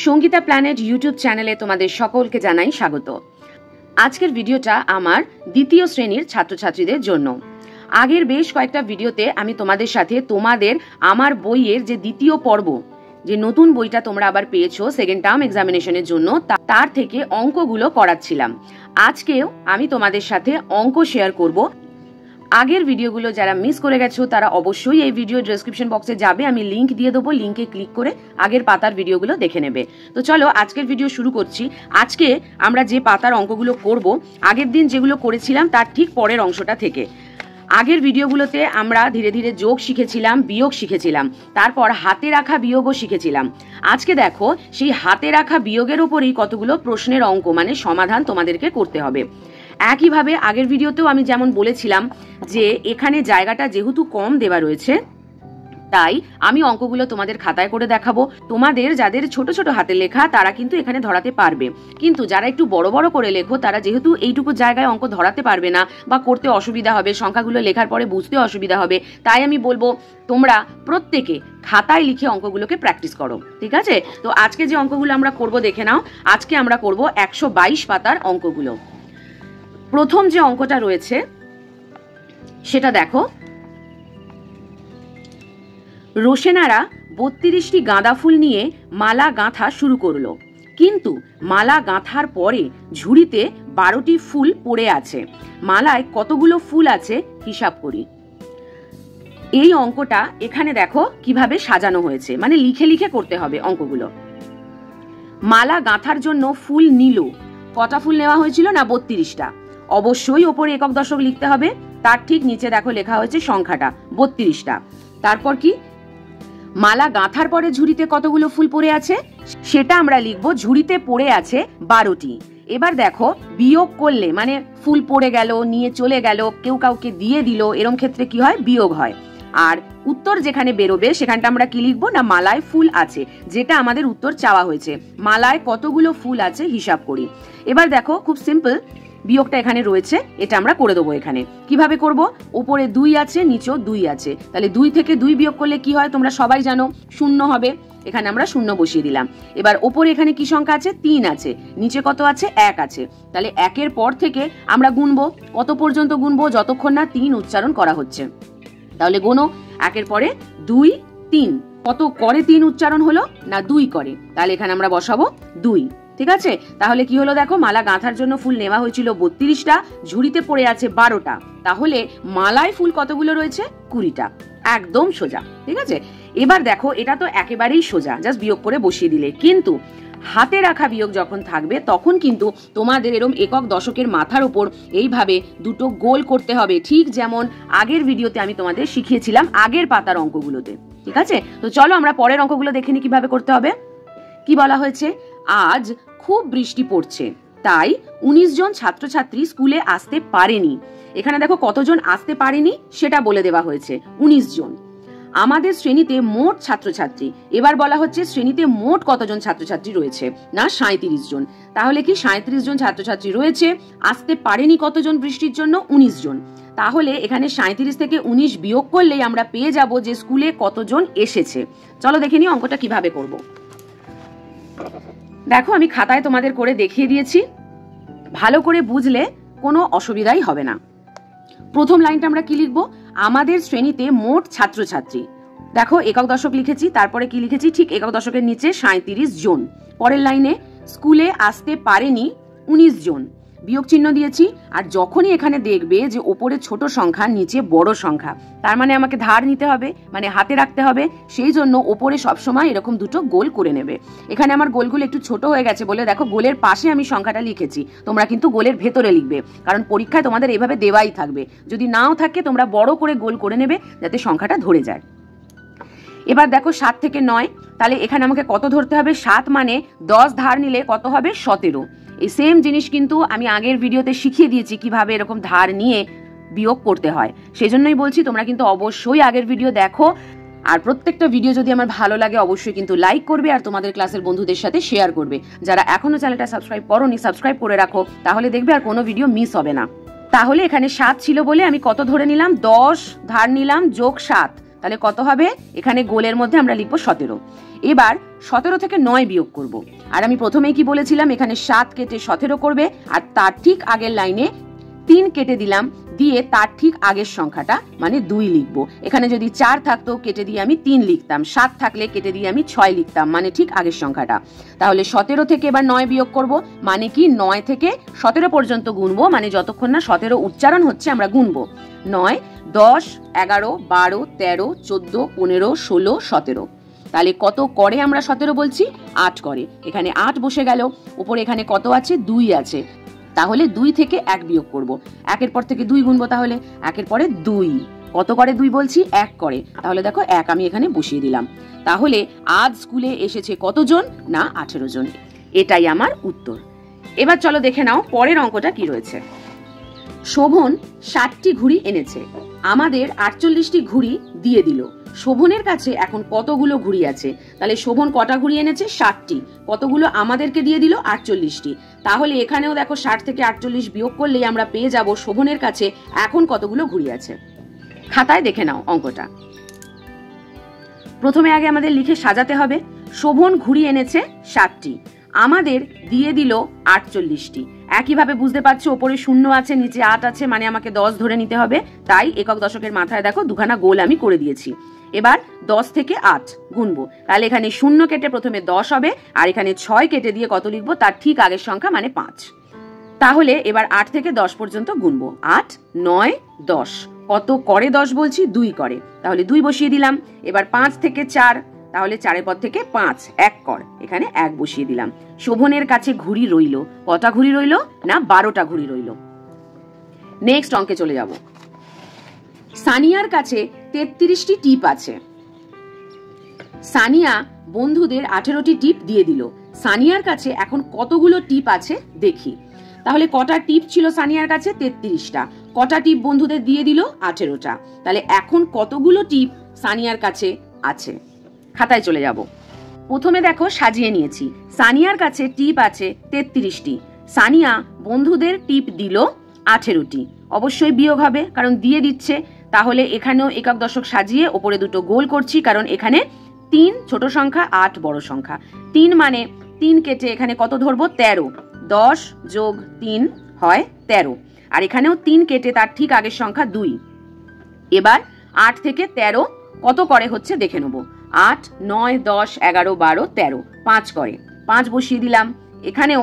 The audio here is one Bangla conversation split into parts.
সঙ্গীতা প্ল্যানেট ইউটিউব চ্যানেলে তোমাদের সকলকে জানাই স্বাগত। আজকের ভিডিওটা আমার দ্বিতীয় শ্রেণীর ছাত্রছাত্রীদের জন্য। আগের বেশ কয়েকটা ভিডিওতে আমি তোমাদের সাথে আমার বইয়ের যে দ্বিতীয় পর্ব, যে নতুন বইটা তোমরা আবার পেয়েছো সেকেন্ড টার্ম এক্সামিনেশনের জন্য, তার থেকে অঙ্কগুলো করাচ্ছিলাম। আজকেও আমি তোমাদের সাথে অঙ্ক শেয়ার করব। আগের ভিডিওগুলো যারা মিস করে গেছো তারা অবশ্যই এই ভিডিও ডেসক্রিপশন বক্সে যাবে, আমি লিংক দিয়ে দেবো, লিংকে ক্লিক করে আগের পাতার ভিডিওগুলো দেখে নেবে। তো চলো আজকের ভিডিও শুরু করছি। আজকে আমরা যে পাতার অঙ্কগুলো করব, আগের দিন যেগুলো করেছিলাম তার ঠিক পরের অংশটা থেকে। আগের ভিডিওগুলোতে আমরা ধীরে ধীরে যোগ শিখেছিলাম, বিয়োগ শিখেছিলাম, তারপর হাতে রাখা বিয়োগও শিখেছিলাম। আজকে দেখো সেই হাতে রাখা বিয়োগের উপরেই কতগুলো প্রশ্নের অঙ্ক মানে সমাধান তোমাদেরকে করতে হবে। একইভাবে আগের ভিডিওতেও আমি যেমন বলেছিলাম যে এখানে জায়গাটা যেহেতু কম দেওয়া রয়েছে, তাই আমি অঙ্কগুলো তোমাদের খাতায় করে দেখাবো। তোমাদের যাদের ছোট ছোট হাতে লেখা তারা কিন্তু এখানে ধরাতে পারবে, কিন্তু যারা একটু বড় বড় করে লেখো তারা যেহেতু এইটুকু জায়গায় অঙ্ক ধরাতে পারবে না বা করতে অসুবিধা হবে, সংখ্যাগুলো লেখার পরে বুঝতে অসুবিধা হবে, তাই আমি বলবো তোমরা প্রত্যেকে খাতায় লিখে অঙ্কগুলোকে প্র্যাকটিস করো, ঠিক আছে? তো আজকে যে অঙ্কগুলো আমরা করব দেখে নাও। আজকে আমরা করব 122 পাতার অঙ্কগুলো। প্রথম যে অঙ্কটা রয়েছে সেটা দেখো, রোশেনারা 32টি গাঁদা ফুল নিয়ে মালা গাঁথা শুরু করলো, কিন্তু মালা গাঁথার পরে ঝুড়িতে 12টি ফুল পড়ে আছে। মালায় কতগুলো ফুল আছে হিসাব করি। এই অঙ্কটা এখানে দেখো কিভাবে সাজানো হয়েছে, মানে লিখে লিখে করতে হবে অঙ্কগুলো। মালা গাঁথার জন্য ফুল নিল, কটা ফুল নেওয়া হয়েছিল না 32টা। অবশ্যই ওপরে একক দশক লিখতে হবে, তার ঠিক নিচে দেখো লেখা হয়েছে সংখ্যাটা 32টা। তারপর কি, মালা গাঁথার পরে ঝুড়িতে কতগুলো ফুল পড়ে আছে সেটা আমরা লিখবো, ঝুড়িতে পড়ে আছে 12টি। এবার দেখো বিয়োগ করলে, মানে ফুল পড়ে গেল, নিয়ে চলে গেল, কেউ কাউকে দিয়ে দিল, এরম ক্ষেত্রে কি হয়, বিয়োগ হয়। আর উত্তর যেখানে বেরোবে সেখানটা আমরা কি লিখবো না মালায় ফুল আছে, যেটা আমাদের উত্তর চাওয়া হয়েছে। মালায় কতগুলো ফুল আছে হিসাব করি। এবার দেখো খুব সিম্পল, বিয়োগটা এখানে রয়েছে, এটা আমরা করে দেবো। এখানে কিভাবে করব, উপরে 2 আছে, নিচেও 2 আছে, তাহলে 2 থেকে 2 বিয়োগ করলে কি হয় তোমরা সবাই জানো, 0 হবে। এখানে আমরা 0 বসিয়ে দিলাম। এবার ওপরে এখানে কি সংখ্যা আছে, 3 আছে, নিচে কত আছে, 1 আছে, তাহলে 1-এর পর থেকে আমরা গুনবো, কত পর্যন্ত গুনবো, যতক্ষণ না 3 উচ্চারণ করা হচ্ছে। তাহলে গোনো, 1-এর পরে 2, 3, কত করে 3 উচ্চারণ হলো না 2 করে, তাহলে এখানে আমরা বসাবো 2, ঠিক আছে? তাহলে কি হলো দেখো, মালা গাঁথার জন্য ফুল নেওয়া হয়েছিল 32টা, ঝুড়িতে পড়ে আছে 12টা, তাহলে মালায় ফুল কতগুলো রয়েছে, 20টা। একদম সোজা, ঠিক আছে? এবার দেখো এটা তো একেবারেই সোজা, জাস্ট বিয়োগ করে বসিয়ে দিলে, কিন্তু হাতে রাখা বিয়োগ যখন থাকবে তখন কিন্তু তোমাদের এরকম একক দশকের মাথার উপর এইভাবে দুটো গোল করতে হবে, ঠিক যেমন আগের ভিডিওতে আমি তোমাদের শিখিয়েছিলাম আগের পাতার অঙ্কগুলোতে, ঠিক আছে? তো চলো আমরা পরের অঙ্কগুলো দেখে নিই কিভাবে করতে হবে। কি বলা হয়েছে, আজ খুব বৃষ্টি পড়ছে, তাই 19 জন ছাত্রছাত্রী স্কুলে আসতে পারেনি। এখানে দেখো কতজন আসতে পারেনি সেটা বলে দেওয়া হয়েছে, 19 জন। আমাদের শ্রেণীতে মোট ছাত্রছাত্রী, এবার বলা হচ্ছে শ্রেণীতে মোট কতজন ছাত্রছাত্রী রয়েছে না 37 জন। তাহলে কি 37 জন ছাত্রছাত্রী রয়েছে, আসতে পারেনি কতজন বৃষ্টির জন্য, 19 জন। তাহলে এখানে 37 থেকে 19 বিয়োগ করলেই আমরা পেয়ে যাব যে স্কুলে কতজন এসেছে। চলো দেখে নিই অঙ্কটা কিভাবে করব। দেখো আমি খাতায় তোমাদের করে দেখিয়ে দিয়েছি, ভালো করে বুঝলে কোনো অসুবিধাই হবে না। প্রথম লাইনটা আমরা কি লিখবো, আমাদের শ্রেণীতে মোট ছাত্রছাত্রী। দেখো একক দশক লিখেছি, তারপরে কি লিখেছি, ঠিক একক দশকের নিচে 37 জন। পরের লাইনে স্কুলে আসতে পারেনি 19 জন, বিয়োগ চিহ্ন দিয়েছি। আর যখনই এখানে দেখবে যে ওপরে ছোট সংখ্যা নিচে বড় সংখ্যা, তার মানে আমাকে ধার নিতে হবে, মানে হাতে রাখতে হবে, সেই জন্য ওপরে সবসময় এরকম দুটো গোল করে নেবে। এখানে আমার গোলগুলো একটু ছোট হয়ে গেছে বলে দেখো গোলের পাশে আমি সংখ্যাটা লিখেছি, তোমরা কিন্তু গোলের ভেতরে লিখবে, কারণ পরীক্ষায় তোমাদের এইভাবে দেওয়াই থাকবে। যদি নাও থাকে তোমরা বড় করে গোল করে নেবে যাতে সংখ্যাটা ধরে যায়। এবার দেখো 7 থেকে 9, তাহলে এখানে আমাকে কত ধরতে হবে, 7 মানে 10 ধার নিলে কত হবে, 17। এই সেম জিনিস কিন্তু আমি আগের ভিডিওতে শিখিয়ে দিয়েছি কিভাবে এরকম ধার নিয়ে বিয়োগ করতে হয়, সেজন্যই বলছি তোমরা কিন্তু অবশ্যই আগের ভিডিও দেখো। আর প্রত্যেকটা ভিডিও যদি আমার ভালো লাগে অবশ্যই কিন্তু লাইক করবে আর তোমাদের ক্লাসের বন্ধুদের সাথে শেয়ার করবে। যারা এখনো চ্যানেলটা সাবস্ক্রাইব করোনি সাবস্ক্রাইব করে রাখো, তাহলে দেখবে আর কোনো ভিডিও মিস হবে না। তাহলে এখানে 7 ছিল বলে আমি কত ধরে নিলাম, 10 ধার নিলাম যোগ 7, তাহলে কত হবে? এখানে গোলের মধ্যে আমরা লিখবো 17। এবার 17 থেকে 9 বিয়োগ করব। আর আমি প্রথমেই কি বলেছিলাম, এখানে 7 কেটে 17 করবে, আর তার ঠিক আগের লাইনে 3 কেটে দিলাম, দিয়ে তার ঠিক আগের সংখ্যাটা মানে 2 লিখবো। এখানে যদি 4 থাকতো কেটে দিয়ে আমি 3 লিখতাম, 7 থাকলে কেটে দিয়ে আমি 6 লিখতাম, মানে ঠিক আগের সংখ্যাটা। তাহলে 17 থেকে এবার 9 বিয়োগ করব, মানে কি 9 থেকে 17 পর্যন্ত গুনবো, মানে যতক্ষণ না 17 উচ্চারণ হচ্ছে আমরা গুনবো। 9, 10, 11, 12, 13, 14, 15, 16, 17। তাহলে কত করে আমরা 17 বলছি? 8 করে। এখানে 8 বসে গেল। উপরে এখানে কত আছে? 2 আছে। তাহলে 2 থেকে 1 বিয়োগ করব। 1-এর পর থেকে 2 গুনবো, তাহলে 1-এর পরে 2। কত করে 2 বলছি? 1 করে। তাহলে দেখো 1 আমি এখানে বসিয়ে দিলাম। তাহলে আজ স্কুলে এসেছে কতজন? না 18 জন। এটাই আমার উত্তর। এবার চলো দেখে নাও পরের অঙ্কটা কি রয়েছে। শোভন 60টি ঘুড়ি এনেছে, আমাদের 48টি ঘুড়ি দিয়ে দিল। শোভনের কাছে এখন কতগুলো ঘুড়ি আছে? তাহলে শোভন কটা ঘুড়ি এনেছে? 60টি। কতগুলো আমাদেরকে দিয়ে দিল? 48টি। তাহলে এখানেও দেখো 60 থেকে 48 বিয়োগ করলেই আমরা পেয়ে যাব শোভনের কাছে এখন কতগুলো ঘুড়ি আছে। খাতায় দেখে নাও অঙ্কটা। প্রথমে আগে আমাদের লিখে সাজাতে হবে। শোভন ঘুড়ি এনেছে 60টি, আমাদের দিয়ে দিল 48টি। একইভাবে বুঝতে পারছো ওপরে 0 আছে, নিচে 8 আছে, মানে আমাকে 10 ধরে নিতে হবে। তাই একক দশকের মাথায় দেখো দুখানা গোল আমি করে দিয়েছি। এবার 10 থেকে 8 গুনবো। তাহলে এখানে 0 কেটে প্রথমে 10 হবে, আর এখানে 6 কেটে দিয়ে কত লিখবো? তার ঠিক আগের সংখ্যা মানে 5। তাহলে এবার 8 থেকে 10 পর্যন্ত গুনবো। 8, 9, 10। কত করে 10 বলছি? 2 করে। তাহলে 2 বসিয়ে দিলাম। এবার 5 থেকে 4, তাহলে 4-এর পর থেকে 5, 1 কর, এখানে 1 বসিয়ে দিলাম। শোভনের কাছে ঘুড়ি রইল। কটা ঘুড়ি রইল? না 12টা ঘুড়ি রইল। নেক্সট অঙ্কে চলে যাব। সানিয়ার কাছে 33টি টিপ আছে। সানিয়া বন্ধুদের 18টি টিপ দিয়ে দিল। সানিয়ার কাছে এখন কতগুলো টিপ আছে দেখি। তাহলে কটা টিপ ছিল সানিয়ার কাছে? 33টা। কটা টিপ বন্ধুদের দিয়ে দিল? 18টা। তাহলে এখন কতগুলো টিপ সানিয়ার কাছে আছে? খাতায় চলে যাব। প্রথমে দেখো সাজিয়ে নিয়েছি। সানিয়ার কাছে টিপ আছে 33টি। সানিয়া বন্ধুদের টিপ দিল 18টি। অবশ্যই বিয়োগ হবে, কারণ দিয়ে দিচ্ছে। তাহলে এখানেও একক দশক সাজিয়ে ওপরে দুটো গোল করছি, কারণ এখানে 3 ছোট সংখ্যা, 8 বড় সংখ্যা। 3 মানে 3 কেটে এখানে কত ধরবো? 13। 10 যোগ 3 হয় 13। আর এখানেও 3 কেটে তার ঠিক আগের সংখ্যা 2। এবার 8 থেকে 13 কত করে হচ্ছে দেখে নেবো। 8, 9, 10, 11, 12, 13, 5 করে। 5 বসিয়ে দিলাম। এখানেও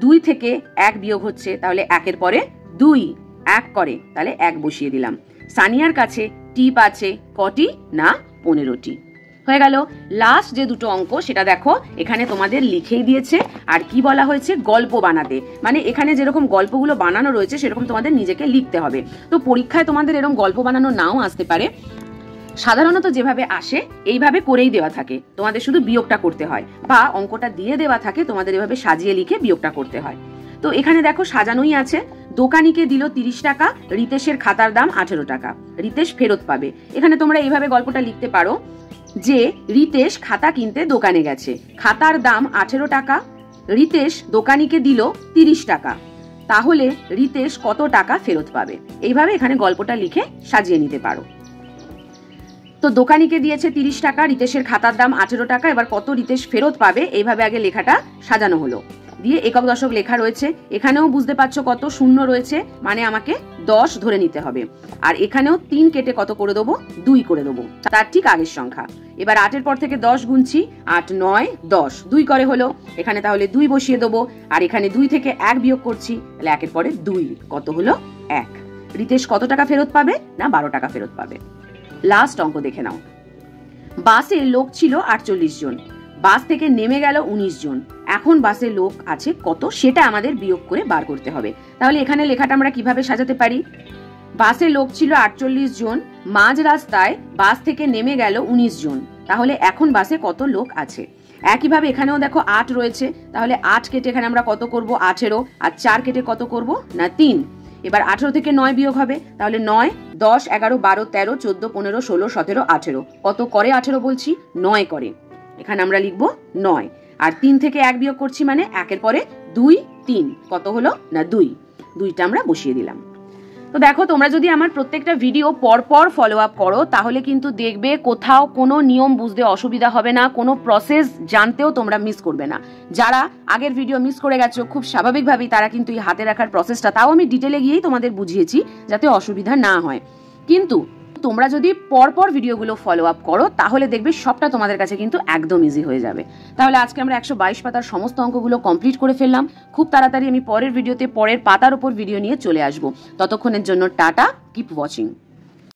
2 থেকে 1 বিয়োগ হচ্ছে, তাহলে 1-এর পরে 2, 1 করে, তাহলে 1 বসিয়ে দিলাম। সানিয়ার কাছে টিপ আছে কটি? না 15টি। হয়ে গেল। লাস্ট যে দুটো অঙ্ক সেটা দেখো এখানে তোমাদের লিখেই দিয়েছে। আর কি বলা হয়েছে? গল্প বানাতে। মানে এখানে যেরকম গল্পগুলো বানানো রয়েছে সেরকম তোমাদের নিজেকে লিখতে হবে। তো পরীক্ষায় তোমাদের এরকম গল্প বানানো নাও আসতে পারে। সাধারণত যেভাবে আসে এইভাবে করেই দেওয়া থাকে, তোমাদের শুধু বিয়োগটা করতে হয়, বা অঙ্কটা দিয়ে দেওয়া থাকে, তোমাদের এভাবে সাজিয়ে লিখে বিয়োগটা করতে হয়। তো এখানে দেখো সাজানোই আছে। দোকানিকে দিল 30 টাকা, রিতেশের খাতার দাম 18 টাকা, রিতেশ ফেরত পাবে। এখানে তোমরা এইভাবে গল্পটা লিখতে পারো যে রিতেশ খাতা কিনতে দোকানে গেছে, খাতার দাম 18 টাকা, রিতেশ দোকানিকে দিল 30 টাকা, তাহলে রিতেশ কত টাকা ফেরত পাবে। এইভাবে এখানে গল্পটা লিখে সাজিয়ে নিতে পারো। তো দোকানিকে দিয়েছে 30 টাকা, রিতেশের খাতার দাম 18 টাকা, এবার কত রিতেশ ফেরত পাবে এইভাবে আগে লেখাটা সাজানো হলো। দিয়ে একক দশক লেখা রয়েছে। এখানেও বুঝতে পারছো কত 0 রয়েছে, মানে আমাকে 10 ধরে নিতে হবে। আর এখানেও 3 কেটে কত করে দেবো? 2 করে দেবো, তার ঠিক আগের সংখ্যা। এবার 8-এর পর থেকে 10 গুনছি। 8, 9, 10, 2 করে হলো। এখানে তাহলে 2 বসিয়ে দেবো। আর এখানে 2 থেকে 1 বিয়োগ করছি, তাহলে 1-এর পরে 2, কত হলো? 1। রিতেশ কত টাকা ফেরত পাবে? না 12 টাকা ফেরত পাবে। লাস্ট অঙ্ক দেখে নাও। বাসে লোক ছিল 48 জন, বাস থেকে নেমে গেল 19 জন। এখন বাসে লোক আছে কত সেটা আমাদের বিয়োগ করে বার করতে হবে। তাহলে এখানে লেখাটা আমরা কিভাবে সাজাতে পারি? বাসে লোক ছিল 48 জন, মাঝ রাস্তায় বাস থেকে নেমে গেল 19 জন, তাহলে এখন বাসে কত লোক আছে? একইভাবে এখানেও দেখো 8 রয়েছে, তাহলে 8 কেটে এখানে আমরা কত করব? 18। আর 4 কেটে কত করব? না 3। এবার 18 থেকে 9 বিয়োগ হবে, তাহলে 9, 10, 11, 12, 13, 14, 15, 16, 17, 18। কত করে 18 বলছি? 9 করে। এখানে আমরা লিখবো 9। আর 3 থেকে 1 বিয়োগ করছি, মানে 1-এর পরে 2, 3, কত হলো? না 2। 2টা আমরা বসিয়ে দিলাম। তো দেখো, তোমরা যদি আমার প্রত্যেকটা ভিডিও পরপর ফলো আপ করো তাহলে কিন্তু দেখবে কোথাও কোনো নিয়ম বুঝতে অসুবিধা হবে না, কোনো প্রসেস জানতেও তোমরা মিস করবে না। যারা আগের ভিডিও মিস করে গেছো খুব স্বাভাবিকভাবেই তারা কিন্তু এই হাতে রাখার প্রসেসটা তাও আমি ডিটেলে গিয়েই তোমাদের বুঝিয়েছি যাতে অসুবিধা না হয়। কিন্তু তোমরা যদি পরপর ভিডিওগুলো ফলো আপ করো তাহলে দেখবে সবটা তোমাদের কাছে কিন্তু একদম ইজি হয়ে যাবে। তাহলে আজকে আমরা 122 পাতার সমস্ত অঙ্কগুলো কমপ্লিট করে ফেললাম। খুব তাড়াতাড়ি আমি পরের ভিডিওতে পরের পাতার উপর ভিডিও নিয়ে চলে আসবো। ততক্ষণের জন্য টাটা, কিপ ওয়াচিং।